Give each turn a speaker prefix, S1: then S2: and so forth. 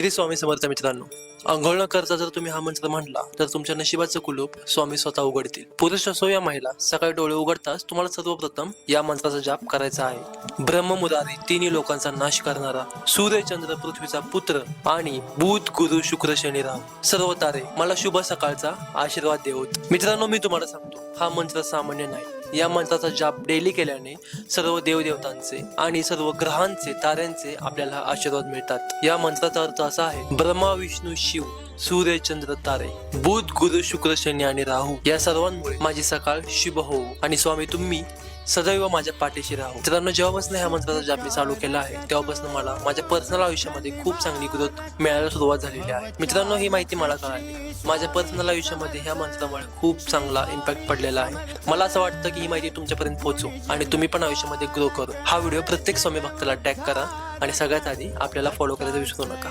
S1: श्री स्वामी समर्थ मित्रांनो, आंघोळ न करता जर तुम्ही हा मंत्र म्हटला तर तुमच्या नशिबाचं कुलूप स्वामी स्वतः उघडतील. पुरुष असो या महिला, सकाळी डोळे उघडताच तुम्हाला सर्वप्रथम या मंत्राचा जाप करायचा आहे. ब्रह्ममुरारी तिन्ही लोकांचा नाश करणारा, सूर्य चंद्र पृथ्वीचा पुत्र आणि बुध गुरु शुक्र शनी राहू सर्व तारे मला शुभ सकाळचा आशीर्वाद देवोत. मित्रांनो, मी तुम्हाला सांगतो, हा मंत्र सामान्य नाही. या मंत्राचा जाप डेली केल्याने सर्व देवदेवतांचे आणि सर्व ग्रहांचे ताऱ्यांचे आपल्याला आशीर्वाद मिळतात. या मंत्राचा अर्थ असा आहे: ब्रह्मा विष्णू शिव सूर्य चंद्र तारे बुध गुरु शुक्र शनी आणि राहू या सर्वांमुळे माझी सकाळ शुभ होऊ आणि स्वामी तुम्ही सदैव माझ्या पाठीशी राहू. मित्रांनो, जेव्हापासून ह्या मंत्राचा जाप मी चालू केला आहे तेव्हापासून मला माझ्या पर्सनल आयुष्यामध्ये खूप चांगली ग्रोथ मिळायला सुरुवात झालेली आहे. मित्रांनो, ही माहिती मला कळाली. माझ्या पर्सनल आयुष्यामध्ये ह्या मंत्रामुळे खूप चांगला इम्पॅक्ट पडलेला आहे. मला असं वाटतं की ही माहिती तुमच्यापर्यंत पोहोचू आणि तुम्ही पण आयुष्यामध्ये ग्रो करू. हा व्हिडिओ प्रत्येक स्वामी भक्ताला टॅग करा आणि सगळ्यात आधी आपल्याला फॉलो करायला विसरू नका.